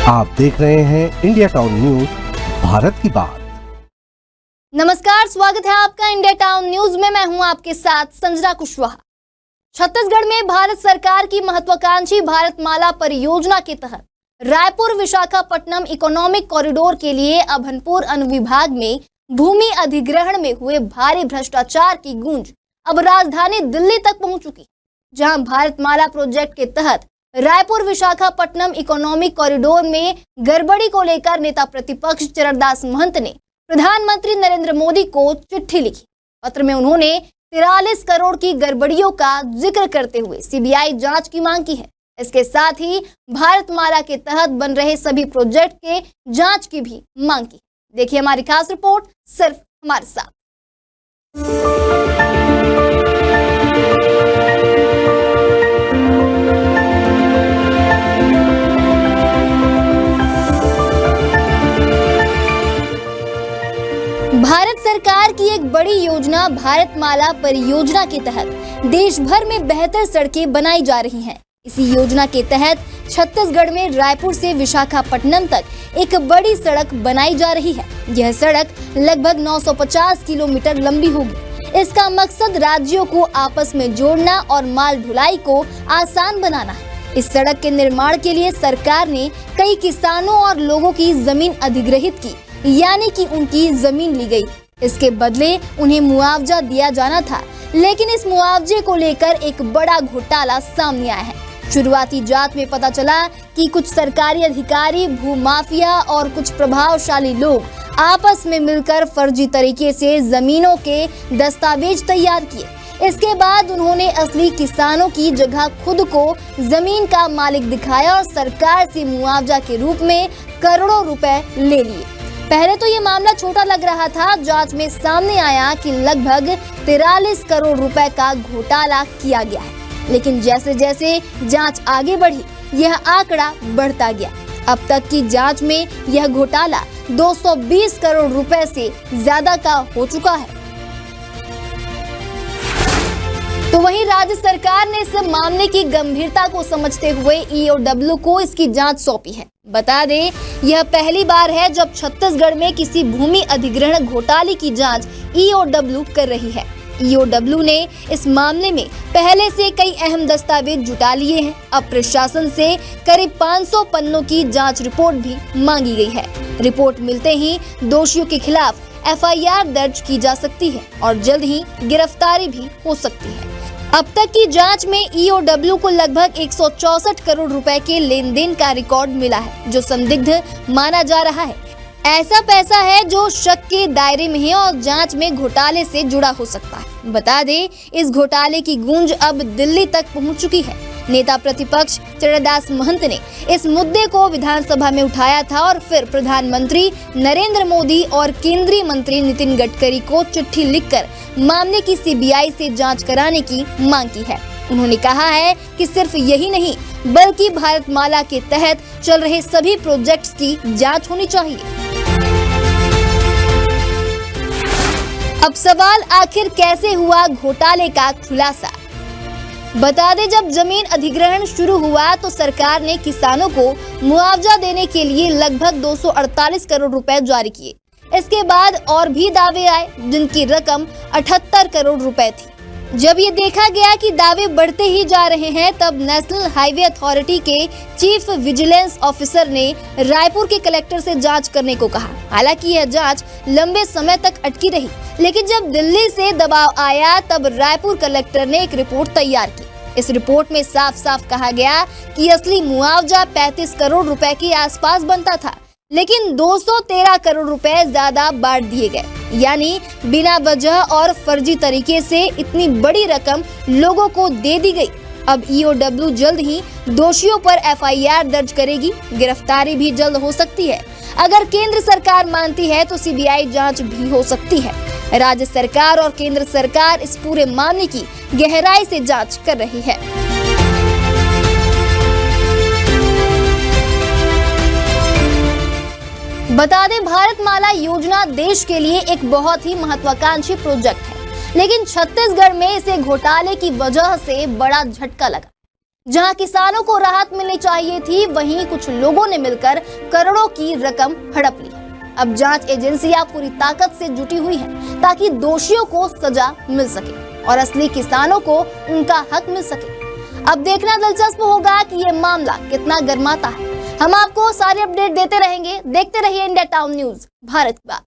आप देख रहे हैं इंडिया टाउन न्यूज, भारत की बात। नमस्कार, स्वागत है आपका इंडिया टाउन न्यूज में। मैं हूं आपके साथ संजना कुशवाहा। छत्तीसगढ़ में भारत सरकार की महत्वाकांक्षी भारतमाला परियोजना के तहत रायपुर विशाखापट्टनम इकोनॉमिक कॉरिडोर के लिए अभनपुर अनुविभाग में भूमि अधिग्रहण में हुए भारी भ्रष्टाचार की गूंज अब राजधानी दिल्ली तक पहुंच चुकी है, जहां भारतमाला प्रोजेक्ट के तहत रायपुर विशाखापट्टनम इकोनॉमिक कॉरिडोर में गड़बड़ी को लेकर नेता प्रतिपक्ष चरणदास महंत ने प्रधानमंत्री नरेंद्र मोदी को चिट्ठी लिखी। पत्र में उन्होंने 43 करोड़ की गड़बड़ियों का जिक्र करते हुए सीबीआई जांच की मांग की है। इसके साथ ही भारतमाला के तहत बन रहे सभी प्रोजेक्ट के जांच की भी मांग की। देखिए हमारी खास रिपोर्ट सिर्फ हमारे साथ। भारत सरकार की एक बड़ी योजना भारतमाला परियोजना के तहत देश भर में बेहतर सड़कें बनाई जा रही हैं। इसी योजना के तहत छत्तीसगढ़ में रायपुर से विशाखापट्टनम तक एक बड़ी सड़क बनाई जा रही है। यह सड़क लगभग 950 किलोमीटर लंबी होगी। इसका मकसद राज्यों को आपस में जोड़ना और माल ढुलाई को आसान बनाना है। इस सड़क के निर्माण के लिए सरकार ने कई किसानों और लोगों की जमीन अधिग्रहित की, यानी कि उनकी जमीन ली गई। इसके बदले उन्हें मुआवजा दिया जाना था, लेकिन इस मुआवजे को लेकर एक बड़ा घोटाला सामने आया है। शुरुआती जांच में पता चला कि कुछ सरकारी अधिकारी, भूमाफिया और कुछ प्रभावशाली लोग आपस में मिलकर फर्जी तरीके से जमीनों के दस्तावेज तैयार किए। इसके बाद उन्होंने असली किसानों की जगह खुद को जमीन का मालिक दिखाया और सरकार से मुआवजा के रूप में करोड़ों रुपए ले लिए। पहले तो ये मामला छोटा लग रहा था। जांच में सामने आया कि लगभग 43 करोड़ रुपए का घोटाला किया गया है, लेकिन जैसे जैसे जांच आगे बढ़ी यह आंकड़ा बढ़ता गया। अब तक की जांच में यह घोटाला 220 करोड़ रुपए से ज्यादा का हो चुका है। तो वहीं राज्य सरकार ने इस मामले की गंभीरता को समझते हुए ईओडब्ल्यू को इसकी जांच सौंपी है। बता दें, यह पहली बार है जब छत्तीसगढ़ में किसी भूमि अधिग्रहण घोटाले की जांच ईओडब्ल्यू कर रही है। ईओडब्ल्यू ने इस मामले में पहले से कई अहम दस्तावेज जुटा लिए हैं। अब प्रशासन से करीब 500 पन्नों की जांच रिपोर्ट भी मांगी गई है। रिपोर्ट मिलते ही दोषियों के खिलाफ एफआईआर दर्ज की जा सकती है और जल्द ही गिरफ्तारी भी हो सकती है। अब तक की जांच में ईओडब्ल्यू को लगभग 164 करोड़ रुपए के लेन देन का रिकॉर्ड मिला है, जो संदिग्ध माना जा रहा है। ऐसा पैसा है जो शक के दायरे में है और जांच में घोटाले से जुड़ा हो सकता है। बता दें, इस घोटाले की गूंज अब दिल्ली तक पहुंच चुकी है। नेता प्रतिपक्ष चरणदास महंत ने इस मुद्दे को विधानसभा में उठाया था और फिर प्रधानमंत्री नरेंद्र मोदी और केंद्रीय मंत्री नितिन गडकरी को चिट्ठी लिखकर मामले की सीबीआई से जांच कराने की मांग की है। उन्होंने कहा है कि सिर्फ यही नहीं, बल्कि भारतमाला के तहत चल रहे सभी प्रोजेक्ट्स की जांच होनी चाहिए। अब सवाल, आखिर कैसे हुआ घोटाले का खुलासा? बता दें, जब जमीन अधिग्रहण शुरू हुआ तो सरकार ने किसानों को मुआवजा देने के लिए लगभग 248 करोड़ रुपए जारी किए। इसके बाद और भी दावे आए, जिनकी रकम 78 करोड़ रुपए थी। जब ये देखा गया कि दावे बढ़ते ही जा रहे हैं, तब नेशनल हाईवे अथॉरिटी के चीफ विजिलेंस ऑफिसर ने रायपुर के कलेक्टर से जांच करने को कहा। हालांकि यह जांच लंबे समय तक अटकी रही, लेकिन जब दिल्ली से दबाव आया तब रायपुर कलेक्टर ने एक रिपोर्ट तैयार की। इस रिपोर्ट में साफ साफ कहा गया कि असली मुआवजा 35 करोड़ रुपए के आसपास बनता था, लेकिन 213 करोड़ रुपए ज्यादा बांट दिए गए। यानी बिना वजह और फर्जी तरीके से इतनी बड़ी रकम लोगों को दे दी गई। अब ईओडब्ल्यू जल्द ही दोषियों पर एफआईआर दर्ज करेगी। गिरफ्तारी भी जल्द हो सकती है। अगर केंद्र सरकार मानती है तो सीबीआई जांच भी हो सकती है। राज्य सरकार और केंद्र सरकार इस पूरे मामले की गहराई से जांच कर रही है। बता दें, भारतमाला योजना देश के लिए एक बहुत ही महत्वाकांक्षी प्रोजेक्ट है, लेकिन छत्तीसगढ़ में इसे घोटाले की वजह से बड़ा झटका लगा। जहां किसानों को राहत मिलनी चाहिए थी, वहीं कुछ लोगों ने मिलकर करोड़ों की रकम हड़प ली है। अब जांच एजेंसियां पूरी ताकत से जुटी हुई हैं ताकि दोषियों को सजा मिल सके और असली किसानों को उनका हक मिल सके। अब देखना दिलचस्प होगा कि ये मामला कितना गर्माता है। हम आपको सारे अपडेट देते रहेंगे। देखते रहिए इंडिया टाउन न्यूज, भारत की बात।